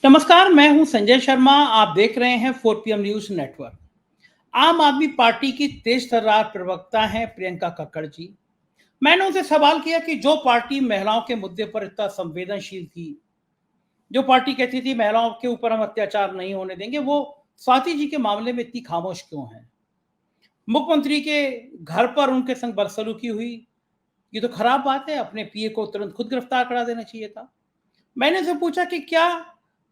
नमस्कार, मैं हूं संजय शर्मा। आप देख रहे हैं 4 PM न्यूज नेटवर्क। आम आदमी पार्टी की तेज तर्रार प्रवक्ता हैं प्रियंका कक्कड़ जी। मैंने उनसे सवाल किया कि जो पार्टी महिलाओं के मुद्दे पर इतना संवेदनशील थी, जो पार्टी कहती थी महिलाओं के ऊपर हम अत्याचार नहीं होने देंगे, वो स्वाति जी के मामले में इतनी खामोश क्यों है? मुख्यमंत्री के घर पर उनके संग बदसलूकी हुई, ये तो खराब बात है। अपने पीए को तुरंत खुद गिरफ्तार करा देना चाहिए था। मैंने उनसे पूछा कि क्या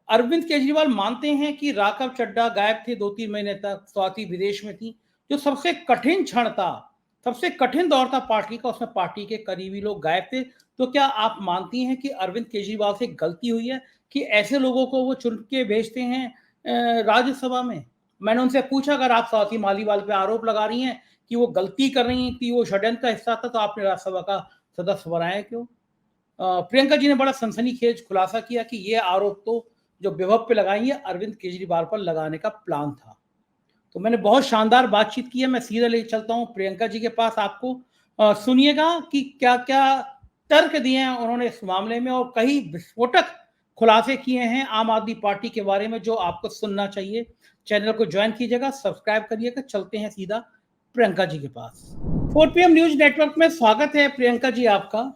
अरविंद केजरीवाल मानते हैं कि राघव चड्ढा गायब थे 2-3 महीने तक, स्वाति विदेश में थी, जो सबसे कठिन क्षण था, सबसे कठिन दौर था पार्टी का, उसमें पार्टी के करीबी लोग गायब थे। तो क्या आप मानती हैं कि अरविंद केजरीवाल से गलती हुई है कि ऐसे लोगों को वो चुन के भेजते हैं राज्यसभा में? मैंने उनसे पूछा, अगर आप स्वाति मालीवाल पे आरोप लगा रही हैं कि वो गलती कर रही हैं, कि वो षड्यंत्र का हिस्सा था, तो आपने राज्यसभा का सदस्य बनाया क्यों? प्रियंका जी ने बड़ा सनसनीखेज खुलासा किया कि ये आरोप तो जो विभव पे लगाएंगे, अरविंद केजरीवाल पर लगाने का प्लान था। तो मैंने बहुत शानदार बातचीत की है। मैं सीधा ले चलता हूँ प्रियंका जी के पास। आपको सुनिएगा कि क्या क्या तर्क दिए हैं उन्होंने इस मामले में, और कई विस्फोटक खुलासे किए हैं आम आदमी पार्टी के बारे में, जो आपको सुनना चाहिए। चैनल को ज्वाइन कीजिएगा, सब्सक्राइब करिएगा। चलते हैं सीधा प्रियंका जी के पास। 4 PM न्यूज नेटवर्क में स्वागत है प्रियंका जी आपका।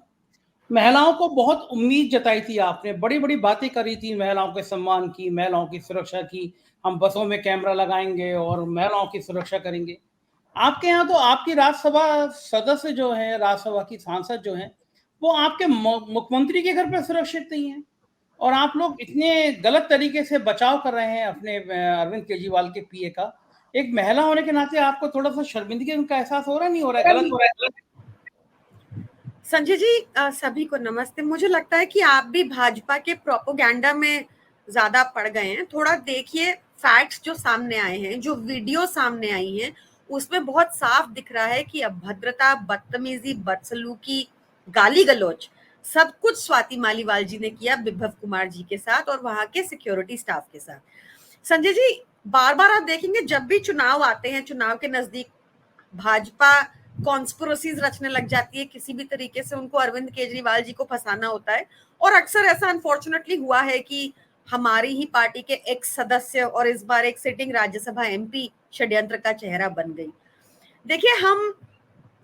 महिलाओं को बहुत उम्मीद जताई थी आपने, बड़ी-बड़ी बातें करी थी महिलाओं के सम्मान की, महिलाओं की सुरक्षा की, हम बसों में कैमरा लगाएँगे और महिलाओं की सुरक्षा करेंगे। आपके यहाँ तो आपकी राज्यसभा सदस्य जो हैं, राज्यसभा की सांसद जो हैं, वो आपके मुख्यमंत्री के घर पे सुरक्षित नहीं हैं, और आप लोग इतने गलत तरीके से बचाव कर रहे हैं अपने अरविंद केजरीवाल के पीए का। एक महिला होने के नाते आपको थोड़ा-सा शर्मिंदगी का एहसास हो रहा है, नहीं हो रहा है? गलत हो रहा है? संजय जी, सभी को नमस्ते। मुझे लगता है कि आप भी भाजपा के प्रोपोगंडा में ज्यादा पड़ गए हैं। थोड़ा देखिए, फैक्ट्स जो सामने आए हैं, जो वीडियो सामने आई हैं, उसमें बहुत साफ दिख रहा है कि अभद्रता, बदतमीजी, बदसलूकी, गाली गलौज सब कुछ स्वाति मालीवाल जी ने किया विभव कुमार जी के साथ और वहां के सिक्योरिटी स्टाफ के साथ। संजय जी, बार बार आप देखेंगे जब भी चुनाव आते हैं, चुनाव के नजदीक भाजपा कॉन्स्पिरेसीज रचने लग जाती है, किसी भी तरीके से उनको अरविंद केजरीवाल जी को फंसाना होता है। और अक्सर ऐसा अनफॉर्चुनेटली हुआ है कि हमारी ही पार्टी के एक सदस्य और इस बार एक सिटिंग राज्यसभा एमपी षड्यंत्र का चेहरा बन गई। देखिए, हम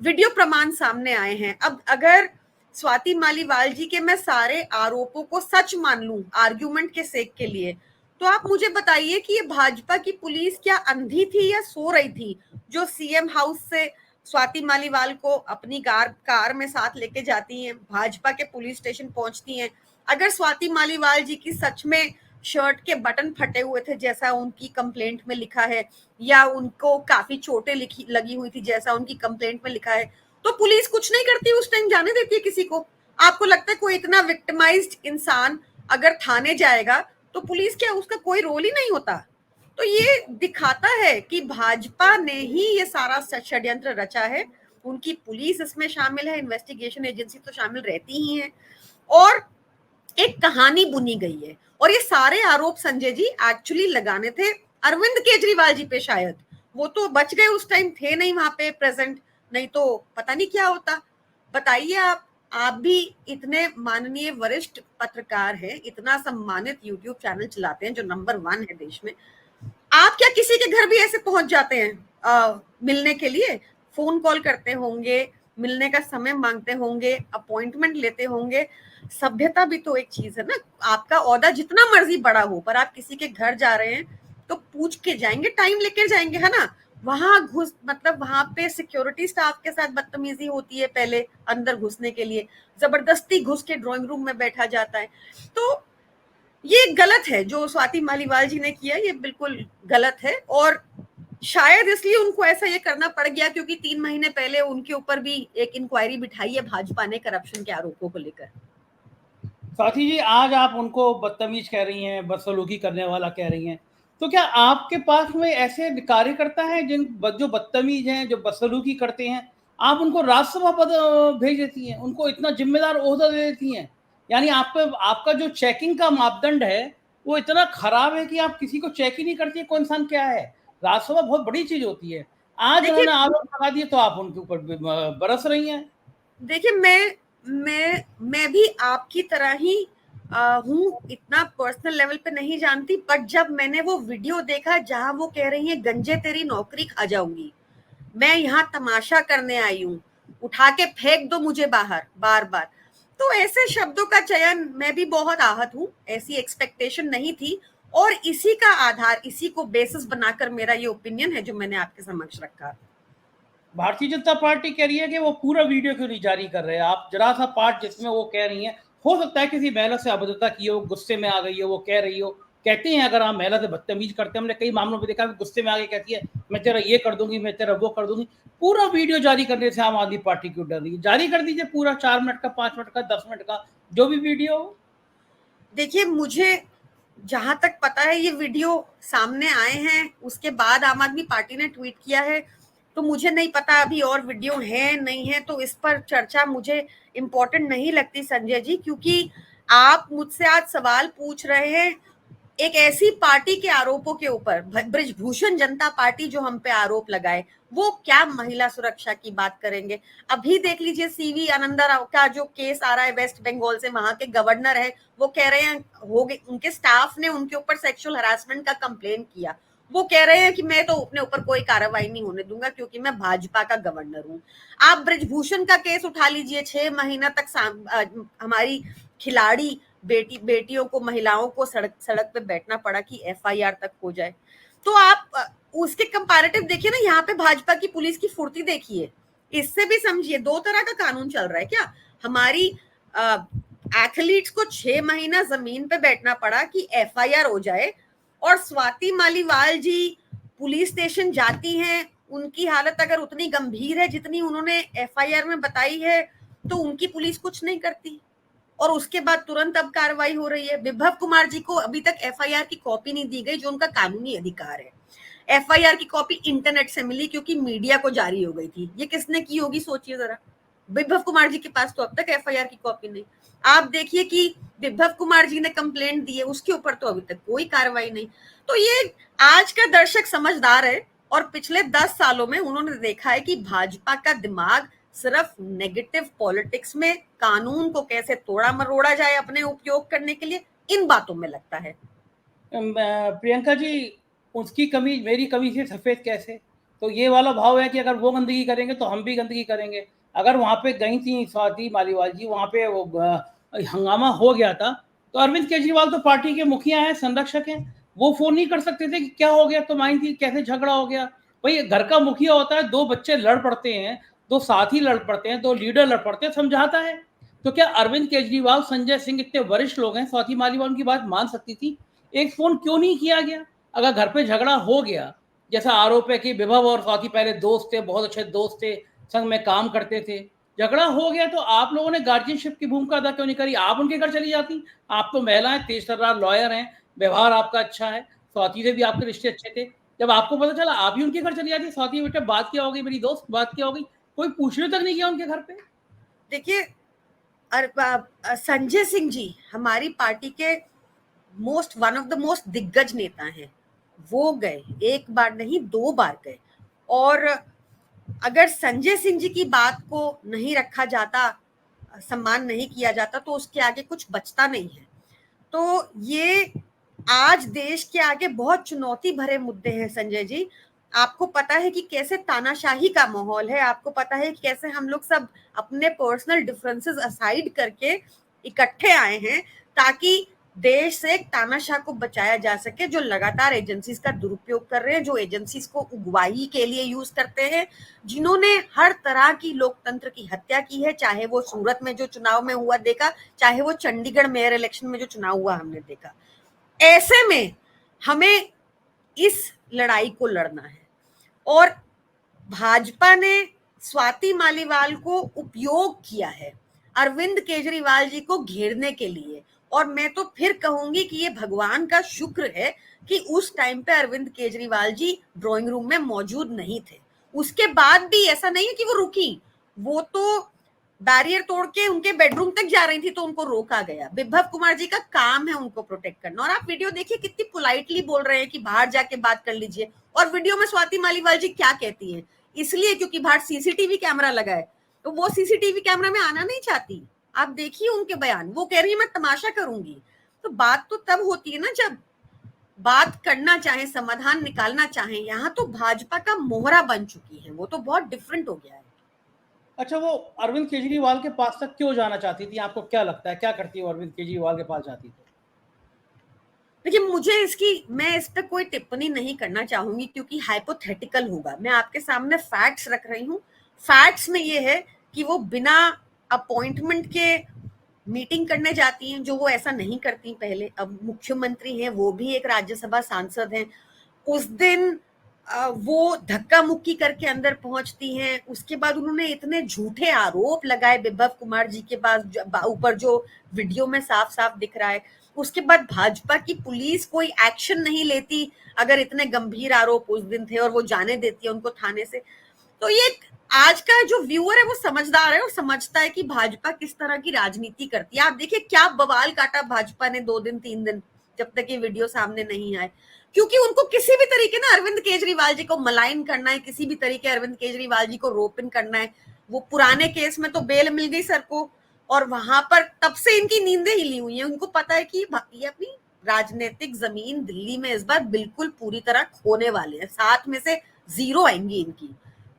वीडियो प्रमाण सामने आए हैं। अब अगर स्वाति मालीवाल जी के मैं सारे आरोपों को सच मान लूं आर्ग्यूमेंट के सेक के लिए, तो आप मुझे बताइए कि ये भाजपा की पुलिस क्या अंधी थी या सो रही थी, जो सीएम हाउस से स्वाति मालीवाल को अपनी कार में साथ लेके जाती हैं, भाजपा के पुलिस स्टेशन पहुंचती हैं। अगर स्वाति मालीवाल जी की सच में शर्ट के बटन फटे हुए थे जैसा उनकी कंप्लेंट में लिखा है, या उनको काफी चोटें लगी हुई थी जैसा उनकी कंप्लेंट में लिखा है, तो पुलिस कुछ नहीं करती, उस टाइम जाने देती है किसी को? आपको लगता है कोई इतना विक्टिमाइज्ड इंसान अगर थाने जाएगा तो पुलिस क्या उसका कोई रोल ही नहीं होता? तो ये दिखाता है कि भाजपा ने ही ये सारा षड्यंत्र रचा है। उनकी पुलिस इसमें शामिल है, इन्वेस्टिगेशन एजेंसी तो शामिल रहती ही है, और एक कहानी बुनी गई है। और ये सारे आरोप संजय जी एक्चुअली लगाने थे अरविंद केजरीवाल जी पे। शायद वो तो बच गए, उस टाइम थे नहीं वहां पे प्रेजेंट, नहीं तो पता नहीं क्या होता। बताइए, आप भी इतने माननीय वरिष्ठ पत्रकार हैं, इतना सम्मानित यूट्यूब चैनल चलाते हैं जो नंबर 1 है देश में। आप क्या किसी के घर भी ऐसे पहुंच जाते हैं मिलने के लिए? फोन कॉल करते होंगे, मिलने का समय मांगते होंगे, अपॉइंटमेंट लेते होंगे। सभ्यता भी तो एक चीज है ना। आपका ओहदा जितना मर्जी बड़ा हो, पर आप किसी के घर जा रहे हैं तो पूछ के जाएंगे, टाइम लेकर जाएंगे, है ना? वहां घुस मतलब वहां पे सिक्योरिटी स्टाफ के साथ बदतमीजी होती है पहले अंदर घुसने के लिए, जबरदस्ती घुस के ड्राइंग रूम में बैठा जाता है। तो ये गलत है जो स्वाति मालीवाल जी ने किया, ये बिल्कुल गलत है। और शायद इसलिए उनको ऐसा ये करना पड़ गया क्योंकि 3 महीने पहले उनके ऊपर भी एक इंक्वायरी बिठाई है भाजपा ने करप्शन के आरोपों को लेकर। साथी जी, आज आप उनको बदतमीज कह रही हैं, बदसलूकी करने वाला कह रही हैं, तो क्या आपके पास में ऐसे कार्यकर्ता हैं जो बदतमीज हैं, जो बदसलूकी करते हैं, आप उनको राज्यसभा पद भेज देती हैं, उनको इतना जिम्मेदार ओहदा दे देती हैं? यानी आपका जो चेकिंग का मापदंड है वो इतना खराब है कि आप किसी को चेक ही नहीं करती है कौन इंसान क्या है। राज्यसभा बहुत बड़ी चीज होती है। आज देखिए उन्होंने आरोप लगा दिए तो आप उनके ऊपर बरस रही हैं। देखिए मैं भी आपकी तरह ही हूँ, इतना पर्सनल लेवल पे नहीं जानती, बट जब मैंने वो वीडियो देखा जहां वो कह रही है गंजे तेरी नौकरी खा जाऊंगी, मैं यहाँ तमाशा करने आई हूँ, उठा के फेंक दो मुझे बाहर, बार बार, तो ऐसे शब्दों का चयन, मैं भी बहुत आहत हूँ, ऐसी एक्सपेक्टेशन नहीं थी, और इसी का आधार, इसी को बेसिस बनाकर मेरा ये ओपिनियन है जो मैंने आपके समक्ष रखा। भारतीय जनता पार्टी कह रही है कि वो पूरा वीडियो क्यों नहीं जारी कर रहे हैं। आप जरा सा पार्ट जिसमें वो कह रही हैं, हो सकता है किसी महिला से अभद्रता की हो, गुस्से में आ गई हो, वो कह रही हो। कहते हैं अगर आप महिला से बदतमीज करते हैं, हमने कई मामलों में देखा, गुस्से में आके कहती है मैं तेरा ये कर दूंगी, मैं तेरा वो कर दूंगी। पूरा वीडियो जारी करने से आम आदमी पार्टी क्यों डर रही है? जारी कर दीजिए पूरा, 4 मिनट का, 5 मिनट का, 10 मिनट का, जो भी वीडियो हो। देखिए, मुझे जहां तक पता है ये वीडियो सामने आए हैं, उसके बाद आम आदमी पार्टी ने ट्वीट किया है, तो मुझे नहीं पता अभी और वीडियो है नहीं है, तो इस पर चर्चा मुझे इम्पोर्टेंट नहीं लगती संजय जी, क्योंकि आप मुझसे आज सवाल पूछ रहे हैं एक ऐसी पार्टी के आरोपों के ऊपर, ब्रिजभूषण जनता पार्टी जो हम पे आरोप लगाए, वो क्या महिला सुरक्षा की बात करेंगे? अभी देख लीजिए सीवी आनंदा राव का जो केस आ रहा है वेस्ट बंगाल से, वहां के गवर्नर है, वो कह रहे हैं हो गए, उनके स्टाफ ने उनके ऊपर सेक्सुअल हरासमेंट का कंप्लेन किया, वो कह रहे हैं कि मैं तो अपने ऊपर कोई कार्रवाई नहीं होने दूंगा क्योंकि मैं भाजपा का गवर्नर हूं। आप ब्रिजभूषण का केस उठा लीजिए, 6 महीना तक हमारी खिलाड़ी बेटियों को, महिलाओं को सड़क सड़क पे बैठना पड़ा कि एफआईआर तक हो जाए। तो आप उसके कंपैरेटिव देखिए ना, यहाँ पे भाजपा की पुलिस की फुर्ती देखिए, इससे भी समझिए दो तरह का कानून चल रहा है क्या। हमारी एथलीट्स को 6 महीना जमीन पे बैठना पड़ा कि एफआईआर हो जाए, और स्वाति मालीवाल जी पुलिस स्टेशन जाती हैं, उनकी हालत अगर उतनी गंभीर है जितनी उन्होंने एफआईआर में बताई है, तो उनकी पुलिस कुछ नहीं करती, और उसके बाद तुरंत अब कार्रवाई हो रही है। विभव कुमार जी को अभी तक एफआईआर की कॉपी नहीं दी गई, जो उनका कानूनी अधिकार है। एफआईआर की कॉपी इंटरनेट से मिली क्योंकि मीडिया को जारी हो गई थी। ये किसने की होगी सोचिए जरा। विभव कुमार जी के पास तो अब तक एफआईआर की कॉपी नहीं। आप देखिए कि विभव कुमार जी ने कंप्लेंट दी है, उसके ऊपर तो अभी तक कोई कार्रवाई नहीं। तो ये आज का दर्शक समझदार है, और पिछले 10 सालों में उन्होंने देखा है कि भाजपा का दिमाग सिर्फ नेगेटिव पॉलिटिक्स में कानून को कैसे तोड़ा मरोड़ा जाए अपने उपयोग करने के लिए, इन बातों में लगता है। प्रियंका जी, उसकी कमी मेरी कमी से सफेद कैसे? तो ये वाला भाव है कि अगर वो गंदगी करेंगे तो हम भी गंदगी करेंगे। अगर वहां पे गई थी स्वाति मालीवाल जी, वहां पे वो हंगामा हो गया था, तो अरविंद केजरीवाल तो पार्टी के मुखिया हैं, संरक्षक हैं, वो फोन नहीं कर सकते थे कि क्या हो गया, तुम आई थी, कैसे झगड़ा हो गया? भाई घर का मुखिया होता है, दो बच्चे लड़ पड़ते हैं, दो साथी लड़ पड़ते हैं, दो लीडर लड़ पड़ते हैं, समझाता है। तो क्या अरविंद केजरीवाल, संजय सिंह इतने वरिष्ठ लोग हैं, स्वाति मालीवाल की बात मान सकती थी? एक फोन क्यों नहीं किया गया? अगर घर पे झगड़ा हो गया, जैसा आरोप है कि विभव और स्वाति पहले दोस्त थे, बहुत अच्छे दोस्त थे, संग में काम करते थे, झगड़ा हो गया, तो आप लोगों ने गार्जियनशिप की भूमिका अदा क्यों नहीं करी? आप उनके घर चली जाती। आप तो महिलाएं, तेज तर्रार लॉयर हैं, व्यवहार आपका अच्छा है, स्वाति से भी आपके रिश्ते अच्छे थे। जब आपको पता चला, आप ही उनके घर चली जाती। स्वाति बेटा बात क्या होगी, मेरी दोस्त बात क्या होगी, कोई पूछने तक नहीं किया उनके घर पे। देखिए, संजय सिंह जी हमारी पार्टी के वन ऑफ द मोस्ट दिग्गज नेता हैं। वो गए, एक बार नहीं 2 बार गए, और अगर संजय सिंह जी की बात को नहीं रखा जाता, सम्मान नहीं किया जाता, तो उसके आगे कुछ बचता नहीं है। तो ये आज देश के आगे बहुत चुनौती भरे मुद्दे हैं संजय जी। आपको पता है कि कैसे तानाशाही का माहौल है, आपको पता है कि कैसे हम लोग सब अपने पर्सनल डिफरेंसेस असाइड करके इकट्ठे आए हैं, ताकि देश से एक तानाशाह को बचाया जा सके, जो लगातार एजेंसीज का दुरुपयोग कर रहे हैं, जो एजेंसीज को उगवाही के लिए यूज करते हैं, जिन्होंने हर तरह की लोकतंत्र की हत्या की है, चाहे वो सूरत में जो चुनाव में हुआ देखा, चाहे वो चंडीगढ़ मेयर इलेक्शन में जो चुनाव हुआ हमने देखा। ऐसे में हमें इस लड़ाई को लड़ना है, और भाजपा ने स्वाति मालीवाल को उपयोग किया है अरविंद केजरीवाल जी को घेरने के लिए, और मैं तो फिर कहूंगी कि ये भगवान का शुक्र है कि उस टाइम पे अरविंद केजरीवाल जी ड्राइंग रूम में मौजूद नहीं थे। उसके बाद भी ऐसा नहीं है कि वो रुकी, वो तो बैरियर तोड़ के उनके बेडरूम तक जा रही थी तो उनको रोका गया। विभव कुमार जी का काम है उनको प्रोटेक्ट करना, और आप वीडियो देखिए कितनी पोलाइटली बोल रहे हैं कि बाहर जाके बात कर लीजिए, और वीडियो में स्वाति मालीवाल जी क्या कहती हैं, इसलिए क्योंकि बाहर सीसीटीवी कैमरा लगा है, तो वो सीसीटीवी कैमरा में आना नहीं चाहती, आप देखिए उनके बयान, वो कह रही है मैं तमाशा करूंगी। तो बात तो तब होती है ना जब बात करना चाहे, समाधान निकालना चाहे। यहाँ तो भाजपा का मोहरा बन चुकी है, वो तो बहुत डिफरेंट हो गया है। अच्छा, वो अरविंद केजरीवाल के पास तक क्यों जाना चाहती थी? आपको क्या लगता है, क्या करती वो अरविंद केजरीवाल के पास जाती तो? देखिए मैं इस पर कोई टिप्पणी नहीं करना चाहूंगी क्योंकि हाइपोथेटिकल होगा। मैं आपके सामने फैक्ट्स रख रही हूँ। फैक्ट्स में ये है कि वो बिना अपॉइंटमेंट के मीटिंग करने जाती हैं, जो वो ऐसा नहीं करती पहले। अब मुख्यमंत्री हैं, वो भी एक राज्यसभा सांसद हैं। उस दिन वो धक्का मुक्की करके अंदर पहुंचती हैं। उसके बाद उन्होंने इतने झूठे आरोप लगाए विभव कुमार जी के पास ऊपर, जो वीडियो में साफ साफ दिख रहा है। उसके बाद भाजपा की पुलिस कोई एक्शन नहीं लेती अगर इतने गंभीर आरोप उस दिन थे, और वो जाने देती है उनको थाने से। तो ये आज का जो व्यूअर है वो समझदार है और समझता है कि भाजपा किस तरह की राजनीति करती है। आप देखिए क्या बवाल काटा भाजपा ने 2 दिन 3 दिन, जब तक ये वीडियो सामने नहीं आए। क्योंकि उनको किसी भी तरीके ना अरविंद केजरीवाल जी को मलाइन करना है, किसी भी तरीके अरविंद केजरीवाल जी को रोप इन करना है। वो पुराने केस में तो बेल मिल गई सर को, और वहां पर तब से इनकी नींदें हिली हुई हैं। उनको पता है कि ये अपनी राजनीतिक जमीन दिल्ली में इस बार बिल्कुल पूरी तरह खोने वाले हैं। 7 में से 0 आएंगी इनकी,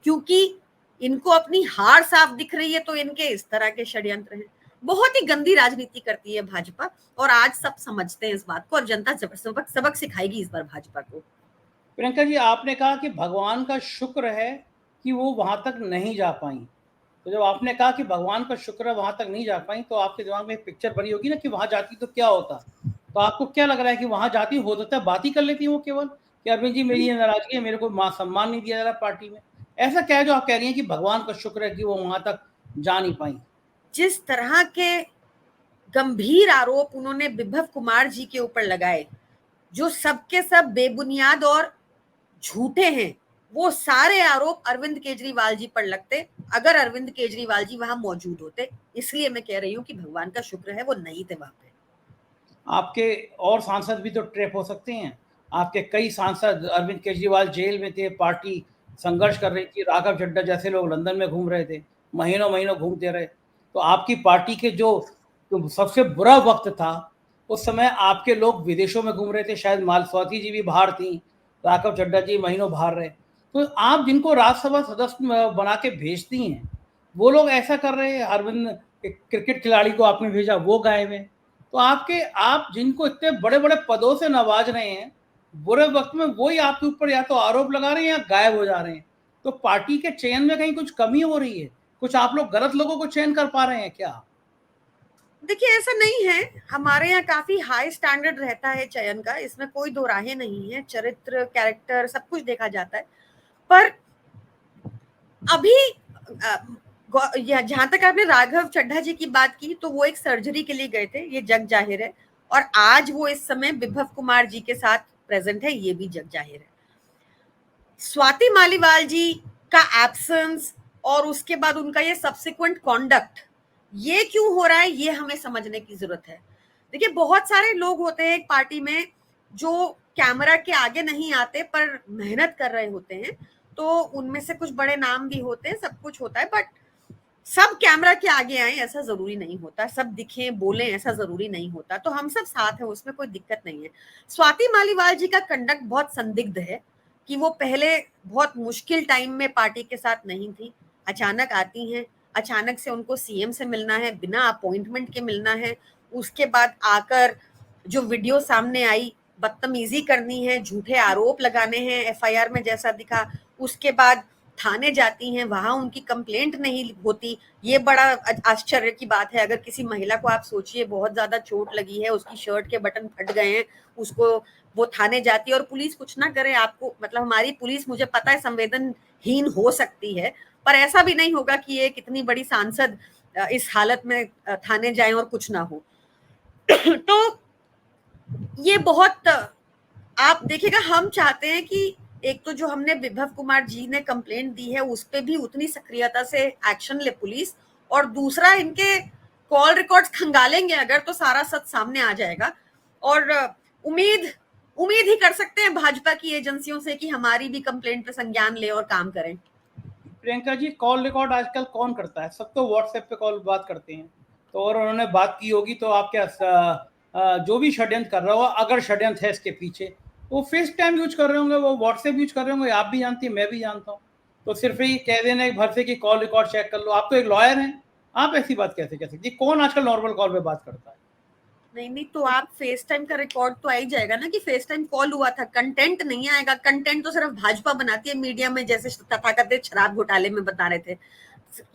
क्योंकि इनको अपनी हार साफ दिख रही है। तो इनके इस तरह के षड्यंत्र हैं। बहुत ही गंदी राजनीति करती है भाजपा, और आज सब समझते हैं इस बात को, और जनता सबक सिखाएगी इस बार भाजपा को। प्रियंका जी, आपने कहा कि भगवान का शुक्र है कि वो वहां तक नहीं जा पाई। तो जब आपने कहा कि भगवान का शुक्र है वहां तक नहीं जा पाई, तो आपके दिमाग में एक पिक्चर बनी होगी ना कि वहां जाती तो क्या होता। तो आपको क्या लग रहा है कि वहां जाती हो सकता है बात ही कर लेती वो केवल कि अरविंद जी मेरी ये नाराजगी है, मेरे को मान सम्मान नहीं दिया जा रहा पार्टी में। ऐसा क्या है जो आप कह रही हैं कि भगवान का शुक्र है कि वो वहां तक जा नहीं पाई? जिस तरह के गंभीर आरोप उन्होंने विभव कुमार जी के ऊपर लगाए, जो सबके सब बेबुनियाद और झूठे हैं, वो सारे आरोप अरविंद केजरीवाल जी पर लगते अगर अरविंद केजरीवाल जी वहां मौजूद होते। इसलिए मैं कह रही हूँ कि भगवान का शुक्र है वो नहीं थे वहां पे। आपके और सांसद भी तो ट्रैप हो सकते हैं। आपके कई सांसद, अरविंद केजरीवाल जेल में थे, पार्टी संघर्ष कर रही थी, राघव चड्ढा जैसे लोग लंदन में घूम रहे थे, महीनों महीनों घूमते रहे। तो आपकी पार्टी के जो सबसे बुरा वक्त था, उस समय आपके लोग विदेशों में घूम रहे थे, शायद मालस्वाति जी भी बाहर थी, राघव चड्ढा जी महीनों बाहर रहे। तो आप जिनको राज्यसभा सदस्य बना के भेजती हैं, वो लोग ऐसा कर रहे हैं। अरविंद, क्रिकेट खिलाड़ी को आपने भेजा, वो गायब है। तो आप जिनको इतने बड़े बड़े पदों से नवाज रहे हैं, बुरे वक्त में वही आपके ऊपर या तो आरोप लगा रहे हैं या गायब हो जा रहे हैं। तो पार्टी के चयन में कहीं कुछ कमी हो रही है? कुछ आप लोग गलत लोगों को चयन कर पा रहे हैं क्या? देखिए ऐसा नहीं है, हमारे यहाँ काफी हाई स्टैंडर्ड रहता है चयन का, इसमें कोई दो राहें नहीं है। चरित्र, कैरेक्टर सब कुछ देखा जाता है। पर अभी जहां तक आपने राघव चड्ढा जी की बात की, तो वो एक सर्जरी के लिए गए थे, ये जग जाहिर है। और आज वो इस समय विभव कुमार जी के साथ प्रेजेंट है, ये भी जग जाहिर है। स्वाति मालीवाल जी का एब्सेंस और उसके बाद उनका ये सब्सिक्वेंट कॉन्डक्ट, ये क्यों हो रहा है, ये हमें समझने की जरूरत है। देखिए बहुत सारे लोग होते हैं एक पार्टी में जो कैमरा के आगे नहीं आते पर मेहनत कर रहे होते हैं। तो उनमें से कुछ बड़े नाम भी होते हैं, सब कुछ होता है, बट सब कैमरा के आगे आए ऐसा जरूरी नहीं होता, सब दिखे बोले ऐसा जरूरी नहीं होता। तो हम सब साथ हैं, उसमें कोई दिक्कत नहीं है। स्वाति मालीवाल जी का कंडक्ट बहुत संदिग्ध है कि वो पहले बहुत मुश्किल टाइम में पार्टी के साथ नहीं थी, अचानक आती हैं, अचानक से उनको सीएम से मिलना है, बिना अपॉइंटमेंट के मिलना है। उसके बाद आकर जो वीडियो सामने आई, बदतमीजी करनी है, झूठे आरोप लगाने हैं एफआईआर में जैसा दिखा। उसके बाद थाने जाती हैं, वहां उनकी कंप्लेंट नहीं होती। ये बड़ा आश्चर्य की बात है। अगर किसी महिला को आप सोचिए बहुत ज्यादा चोट लगी है, उसकी शर्ट के बटन फट गए हैं, उसको वो थाने जाती है और पुलिस कुछ ना करे। आपको मतलब हमारी पुलिस, मुझे पता है, संवेदनहीन हो सकती है, पर ऐसा भी नहीं होगा कि एक इतनी बड़ी सांसद इस हालत में थाने जाए और कुछ ना हो। तो ये बहुत, आप देखिएगा, हम चाहते हैं कि एक तो जो हमने विभव कुमार जी ने कंप्लेंट दी है उस पे भी उतनी सक्रियता से एक्शन ले पुलिस, और दूसरा इनके कॉल रिकॉर्ड्स खंगालेंगे अगर, तो सारा सच सामने आ जाएगा। और उम्मीद ही कर सकते हैं भाजपा की एजेंसियों से कि हमारी भी कंप्लेंट पे संज्ञान ले और काम करें। प्रियंका जी, कॉल रिकॉर्ड आजकल कौन करता है? सब तो व्हाट्सएप पे कॉल बात करते हैं। तो और उन्होंने बात की होगी तो आप क्या जो भी षड्यंत्र कर रहा हो, अगर षड्यंत्र है इसके पीछे, वो फेस टाइम यूज कर रहे होंगे, वो व्हाट्सएप यूज कर रहे होंगे, आप भी जानती हैं, मैं भी जानता हूँ। तो सिर्फ ये कह देना भर से कि कॉल रिकॉर्ड चेक कर लो, आप तो एक लॉयर हैं, आप ऐसी बात कैसे कह सकती? कौन आजकल नॉर्मल कॉल पे बात करता है? नहीं, तो आप फेस टाइम का रिकॉर्ड तो आ ही जाएगा ना कि फेस टाइम कॉल हुआ था, कंटेंट नहीं आएगा। कंटेंट तो सिर्फ भाजपा बनाती है मीडिया में, जैसे तथाकथित शराब घोटाले में बता रहे थे।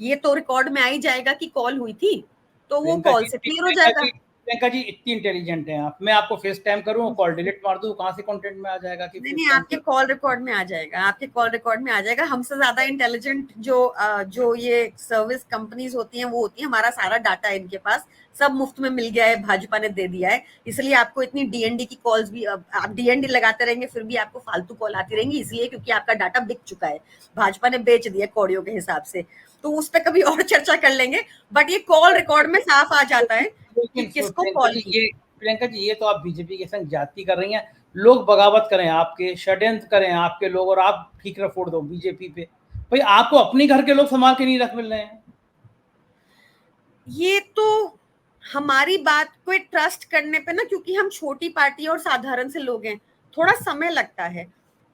ये तो रिकॉर्ड में आ ही जाएगा कि कॉल हुई थी, तो वो कॉल से क्लियर हो जाएगा। प्रियंका जी इतनी इंटेलिजेंट हैं आप, मैं आपको फेस टाइम करूं, कॉल डिलीट मार दूं, कहां से कंटेंट में आ जाएगा कि नहीं, आपके कॉल रिकॉर्ड में आ जाएगा, आपके कॉल रिकॉर्ड में आ जाएगा। हमसे ज्यादा इंटेलिजेंट जो ये सर्विस कंपनीज होती हैं वो होती है, हमारा सारा डाटा है इनके पास, सब मुफ्त में मिल गया है, भाजपा ने दे दिया है, इसलिए आपको इतनी डीएनडी की कॉल्स भी, आप डीएनडी लगाते रहेंगे फिर भी आपको फालतू कॉल आती रहेंगी, इसलिए क्योंकि आपका डाटा बिक चुका है, भाजपा ने बेच दिया कौड़ियों के हिसाब से। तो उस पर कभी और चर्चा कर लेंगे, बट ये कॉल रिकॉर्ड में साफ आ जाता है कि किसको कॉल की। प्रियंका जी, ये तो आप बीजेपी के संग जाति कर रही हैं, लोग बगावत करें आपके, षड्यंत्र करें आपके लोग, और आप ठीकरा फोड़ दो बीजेपी पे। भाई आपको अपने घर के लोग संभाल के नहीं रख मिल रहे हैं। ये तो हमारी बात को ट्रस्ट करने पे ना, क्योंकि हम छोटी पार्टी और साधारण से लोग हैं, थोड़ा समय लगता है।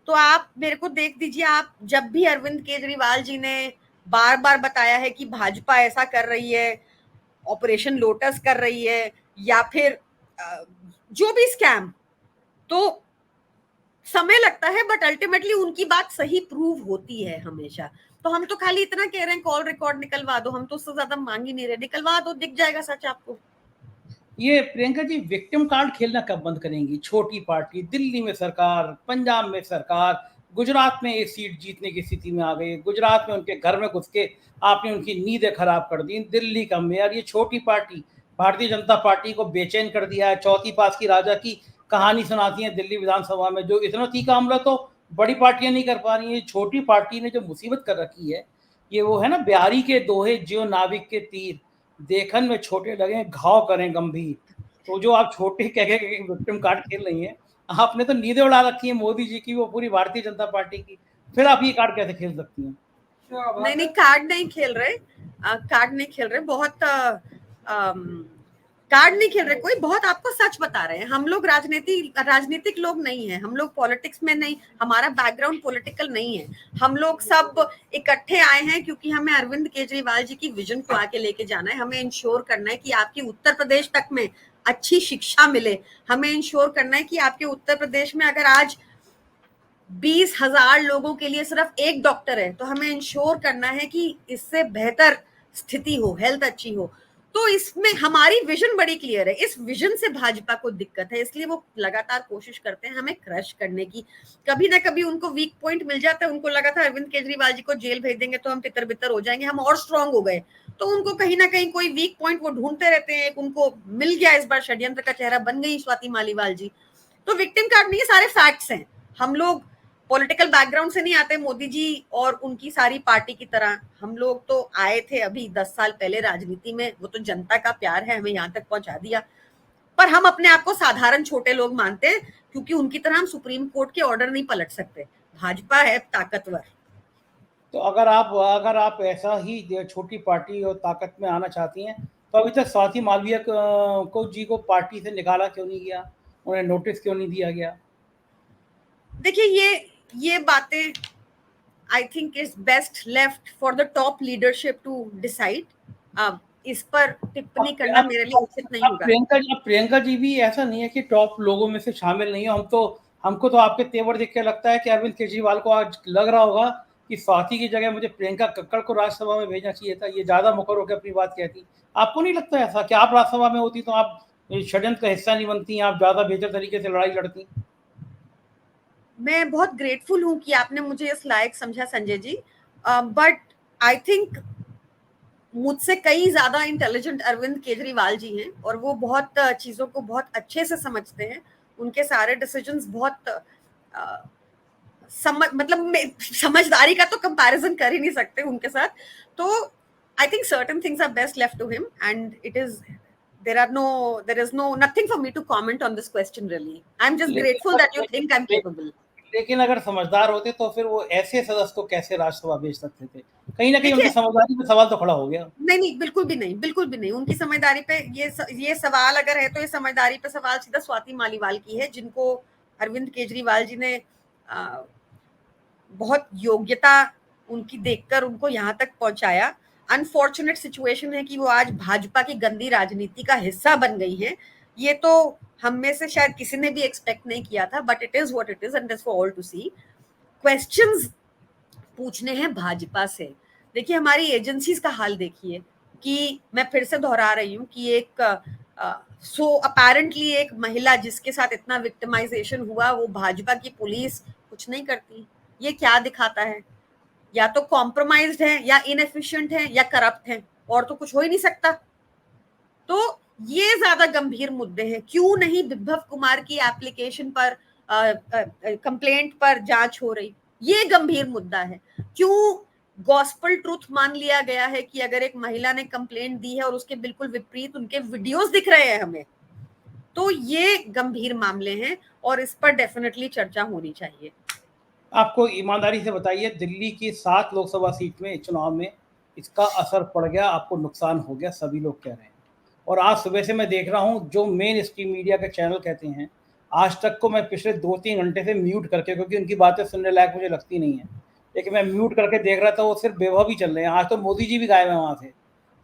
तो आप मेरे को देख दीजिए, आप जब भी अरविंद केजरीवाल जी ने बार बार बताया है कि भाजपा ऐसा कर रही है, ऑपरेशन लोटस कर रही है, या फिर जो भी स्कैम, तो समय लगता है, बट अल्टीमेटली उनकी बात सही प्रूव होती है हमेशा। तो हम तो खाली इतना कह रहे हैं कॉल रिकॉर्ड निकलवा दो, हम तो उससे ज्यादा मांग ही नहीं रहे, निकलवा दो, दिख जाएगा सच आपको। ये प्रियंका जी विक्टिम कार्ड खेलना कब बंद करेंगी? छोटी पार्टी, दिल्ली में सरकार, पंजाब में सरकार, गुजरात में एक सीट जीतने की स्थिति में आ गई, गुजरात में उनके घर में घुस के आपने उनकी नींदें खराब कर दी, दिल्ली का मेयर, ये छोटी पार्टी भारतीय जनता पार्टी को बेचैन कर दिया है। चौथी पास की राजा की कहानी सुनाती है दिल्ली विधानसभा में, जो इतना तीखा हमला तो बड़ी पार्टियां नहीं कर पा रही है। छोटी पार्टी ने जो मुसीबत कर रखी है, ये वो है ना, बिहारी के दोहे ज्यो नाविक के तीर, देखन में छोटे लगे घाव करें गंभीर। तो जो आप छोटे कह के विक्टिम कार्ड खेल रही हैं, आपने तो नींदें उड़ा रखी है मोदी जी की, वो पूरी भारतीय जनता पार्टी की, फिर आप ये कार्ड कैसे खेल सकती हैं? नहीं, कार्ड नहीं खेल रहे, कार्ड नहीं खेल रहे, बहुत कार्ड नहीं खेल रहे कोई, बहुत आपको सच बता रहे हैं। हम लोग राजनीतिक लोग नहीं है, हम लोग पॉलिटिक्स में नहीं, हमारा बैकग्राउंड पॉलिटिकल नहीं है। हम लोग सब इकट्ठे आए हैं क्योंकि हमें अरविंद केजरीवाल जी की विजन को आगे लेके जाना है। हमें इंश्योर करना है कि आपकी उत्तर प्रदेश तक में अच्छी शिक्षा मिले। हमें इंश्योर करना है कि आपके उत्तर प्रदेश में अगर आज 20,000 लोगों के लिए सिर्फ एक डॉक्टर है, तो हमें इंश्योर करना है कि इससे बेहतर स्थिति हो, हेल्थ अच्छी हो। तो इसमें हमारी विजन बड़ी क्लियर है। इस विजन से भाजपा को दिक्कत है, इसलिए वो लगातार कोशिश करते हैं हमें क्रश करने की। कभी ना कभी उनको वीक पॉइंट मिल जाता है। उनको लगा था अरविंद केजरीवाल जी को जेल भेज देंगे तो हम तितर बितर हो जाएंगे, हम और स्ट्रांग हो गए। तो उनको कहीं ना कहीं कोई वीक पॉइंट वो ढूंढते रहते हैं। उनको मिल गया, इस बार षड्यंत्र का चेहरा बन गई स्वाति मालीवाल जी। तो विक्टिम कार्ड नहीं है, सारे फैक्ट्स हैं। हम लोग पॉलिटिकल बैकग्राउंड से नहीं आते मोदी जी और उनकी सारी पार्टी की तरह। हम लोग तो आए थे अभी 10 साल पहले राजनीति में, वो तो जनता का प्यार है हमें यहाँ तक पहुंचा दिया। पर हम अपने आप को साधारण छोटे लोग मानते हैं, क्योंकि उनकी तरह हम सुप्रीम कोर्ट के ऑर्डर नहीं पलट सकते। भाजपा है ताकतवर। तो अगर आप ऐसा ही छोटी पार्टी और ताकत में आना चाहती हैं, तो अभी तक स्वाति मालवीय को पार्टी से निकाला क्यों नहीं गया? उन्हें नोटिस क्यों नहीं दिया गया? देखिए, ये बातें I think is best left for the top leadership to decide. अब इस पर टिप्पणी करना मेरे लिए उचित नहीं होगा। प्रियंका जी भी ऐसा नहीं है कि टॉप लोगों में से शामिल नहीं है। हमको तो आपके तेवर देख के लगता है कि अरविंद केजरीवाल को आज लग रहा होगा कि स्वाति की जगह मुझे प्रियंका कक्कड़ को राज्यसभा में भेजना चाहिए था, ये ज्यादा मुखर होकर अपनी बात कहती। आपको नहीं लगता ऐसा कि आप राज्यसभा में होती तो आप षड्यंत्र का हिस्सा नहीं बनती, आप ज्यादा बेहतर तरीके से लड़ाई लड़ती? मैं बहुत ग्रेटफुल हूं कि आपने मुझे इस लायक समझा Sanjay ji, but I think मुझसे कई ज्यादा इंटेलिजेंट अरविंद केजरीवाल जी हैं और वो बहुत चीजों को बहुत अच्छे से समझते हैं। उनके सारे डिसीजंस बहुत समझदारी का तो कंपैरिजन कर ही नहीं सकते उनके साथ। तो I think certain things are best left to him and there is no nothing for me to comment on this question really. I'm just grateful that you think I'm capable. लेकिन अगर समझदार होते तो फिर वो ऐसे सदस्य को कैसे राज्यसभा भेज सकते थे? कहीं ना कहीं उनकी देखिए, समझदारी पे सवाल तो खड़ा हो गया। नहीं नहीं, बिल्कुल भी नहीं, बिल्कुल भी नहीं। उनकी समझदारी पे ये सवाल अगर है तो ये समझदारी पे सवाल सीधा स्वाति मालीवाल की है, जिनको अरविंद केजरीवाल जी ने बहुत योग्यता उनकी देखकर उनको यहाँ तक पहुंचाया। अनफॉर्चुनेट सिचुएशन है कि वो आज भाजपा की गंदी राजनीति का हिस्सा बन गई है। ये तो हम में से शायद किसी ने भी एक्सपेक्ट नहीं किया था, but it is what it is and it's for all to see. Questions पूछने हैं भाजपा से। देखिए, हमारी एजेंसीज का हाल देखिए, कि मैं फिर से दोहरा रही हूँ कि एक सो अपेरेंटली एक महिला जिसके साथ इतना विक्टिमाइजेशन हुआ, वो भाजपा की पुलिस कुछ नहीं करती। ये क्या दिखाता है? या तो कॉम्प्रोमाइज्ड है, या इनएफिशिएंट है, या करप्ट है, और तो कुछ हो ही नहीं सकता। तो ये ज्यादा गंभीर मुद्दे हैं। क्यों नहीं विभव कुमार की एप्लीकेशन पर कंप्लेंट पर जांच हो रही? ये गंभीर मुद्दा है। क्यों गॉस्पल ट्रूथ मान लिया गया है कि अगर एक महिला ने कंप्लेंट दी है और उसके बिल्कुल विपरीत उनके वीडियोस दिख रहे हैं हमें, तो ये गंभीर मामले हैं और इस पर डेफिनेटली चर्चा होनी चाहिए। आपको ईमानदारी से बताइए, दिल्ली की 7 लोकसभा सीट में चुनाव में इसका असर पड़ गया, आपको नुकसान हो गया, सभी लोग कह रहे हैं। और आज सुबह से मैं देख रहा हूँ जो मेन स्ट्रीम मीडिया के चैनल कहते हैं, आज तक को मैं पिछले 2-3 घंटे से म्यूट करके, क्योंकि उनकी बातें सुनने लायक मुझे लगती नहीं है, लेकिन मैं म्यूट करके देख रहा था, वो सिर्फ बेवह ही चल रहे हैं। आज तो मोदी जी भी गायब हैं वहाँ से,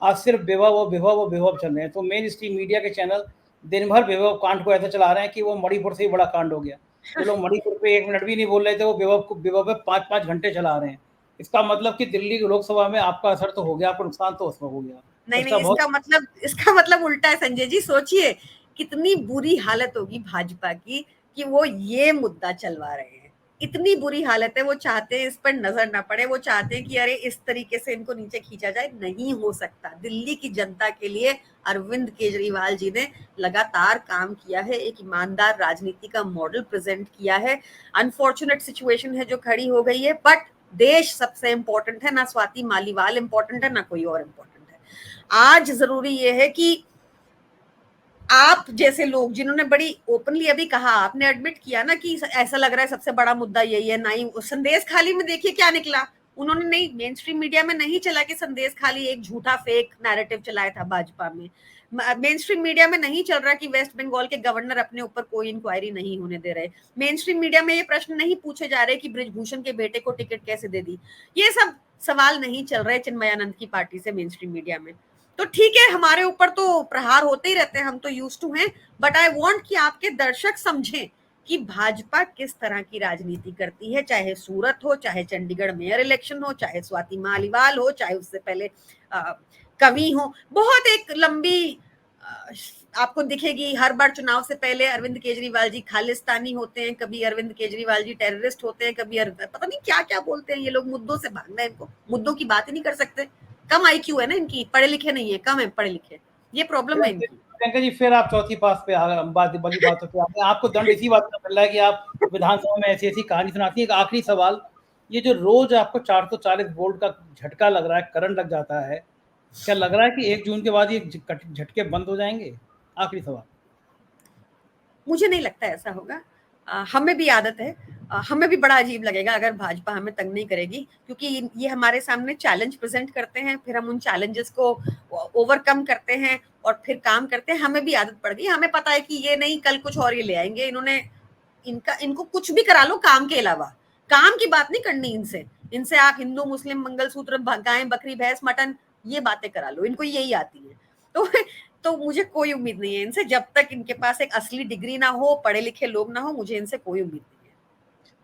आज सिर्फ बेवह चल रहे हैं। तो मेन स्ट्रीम मीडिया के चैनल दिन भर बेवह कांड को ऐसे चला रहे हैं कि वो मणिपुर से ही बड़ा कांड हो गया। जो लोग मणिपुर पे 1 मिनट भी नहीं बोल रहे थे, वो बेवह पे 5-5 घंटे चला रहे हैं। इसका मतलब कि दिल्ली की लोकसभा में आपका असर तो हो गया, आपको नुकसान तो उसमें हो गया। नहीं नहीं, इसका मतलब उल्टा है संजय जी। सोचिए कितनी बुरी हालत होगी भाजपा की कि वो ये मुद्दा चलवा रहे हैं। इतनी बुरी हालत है, वो चाहते हैं इस पर नजर ना पड़े, वो चाहते हैं कि अरे इस तरीके से इनको नीचे खींचा जाए। नहीं हो सकता। दिल्ली की जनता के लिए अरविंद केजरीवाल जी ने लगातार काम किया है, एक ईमानदार राजनीति का मॉडल प्रेजेंट किया है। अनफॉर्चुनेट सिचुएशन है जो खड़ी हो गई है, बट देश सबसे इंपॉर्टेंट है, ना स्वाति मालीवाल इंपॉर्टेंट है, ना कोई और इंपॉर्टेंट है। आज जरूरी ये है कि आप जैसे लोग जिन्होंने बड़ी ओपनली अभी कहा, आपने एडमिट किया ना कि ऐसा लग रहा है सबसे बड़ा मुद्दा यही है, नहीं संदेश खाली में देखिए क्या निकला। उन्होंने नहीं, मेन स्ट्रीम मीडिया में नहीं चला कि संदेश खाली एक झूठा फेक नैरेटिव चलाया था भाजपा में। मेन स्ट्रीम मीडिया में नहीं चल रहा कि वेस्ट बंगाल के गवर्नर अपने ऊपर कोई इंक्वायरी नहीं होने दे रहे। मेन स्ट्रीम मीडिया में ये प्रश्न नहीं पूछे जा रहे कि ब्रिजभूषण के बेटे को टिकट कैसे दे दी। ये सब सवाल नहीं चल रहे चिन्मयानंद की पार्टी से मेन स्ट्रीम मीडिया में। तो ठीक है, हमारे ऊपर तो प्रहार होते ही रहते हैं, हम तो यूज्ड टू हैं, बट आई वांट कि आपके दर्शक समझें कि भाजपा किस तरह की राजनीति करती है। चाहे सूरत हो, चाहे चंडीगढ़ मेयर इलेक्शन हो, चाहे स्वाति मालीवाल हो, चाहे उससे पहले कवि हो। बहुत एक लंबी आपको दिखेगी। हर बार चुनाव से पहले अरविंद केजरीवाल जी खालिस्तानी होते हैं, कभी अरविंद केजरीवाल जी टेररिस्ट होते हैं, कभी पता नहीं क्या क्या बोलते हैं ये लोग। मुद्दों से भागना है इनको, मुद्दों की बात ही नहीं कर सकते। कम आईक्यू है ना इनकी, पढ़े लिखे नहीं है, कम है पढ़े लिखे, ये प्रॉब्लम है इनकी। प्रियंका जी, फिर आप चौथी पास पे बड़ी बातों पे आते हैं। आपको दंड इसी बात का मिल रहा है कि आप विधानसभा में ऐसी ऐसी कहानी सुनाती है। एक आखिरी सवाल, ये जो रोज आपको 440 वोल्ट का झटका लग रहा है, करंट लग जाता है, क्या लग रहा है कि 1 जून के बाद ये झटके बंद हो जाएंगे? आखिरी सवाल। मुझे नहीं लगता ऐसा होगा। हमें भी आदत है, हमें भी बड़ा अजीब लगेगा अगर भाजपा हमें तंग नहीं करेगी, क्योंकि ये हमारे सामने चैलेंज प्रेजेंट करते हैं, फिर हम उन चैलेंजेस को ओवरकम करते हैं और फिर काम करते हैं। हमें भी आदत पड़ गई, हमें पता है कि ये नहीं कल कुछ और ये ले आएंगे। इनको कुछ भी करा लो काम के अलावा, काम की बात नहीं करनी इनसे आप हिंदू मुस्लिम मंगलसूत्र गाय बकरी भैंस मटन ये बातें करा लो, इनको यही आती है। तो मुझे कोई उम्मीद नहीं है इनसे, जब तक इनके पास एक असली डिग्री ना हो, पढ़े लिखे लोग ना हो, मुझे इनसे कोई उम्मीद नहीं है।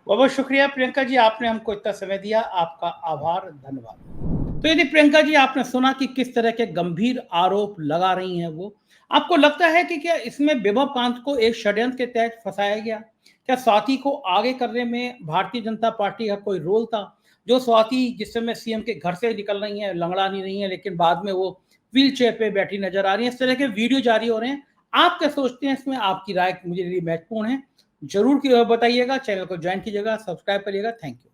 बहुत बहुत शुक्रिया प्रियंका जी, आपने हमको इतना समय दिया, आपका आभार, धन्यवाद। तो यदि प्रियंका जी, आपने सुना कि किस तरह के गंभीर आरोप लगा रही हैं वो, आपको लगता है कि क्या इसमें विभव कांत को एक षड्यंत्र के तहत फंसाया गया? क्या स्वाति को आगे करने में भारतीय जनता पार्टी का कोई रोल था? जो स्वाति जिस समय सीएम के घर से निकल रही है, लंगड़ा नहीं रही है, लेकिन बाद में वो व्हील चेयर पे बैठी नजर आ रही है, इस तरह के वीडियो जारी हो रहे हैं। आप क्या सोचते हैं इसमें? आपकी राय मुझे लिए महत्वपूर्ण है, जरूर बताइएगा। चैनल को ज्वाइन कीजिएगा, सब्सक्राइब करिएगा। Thank you.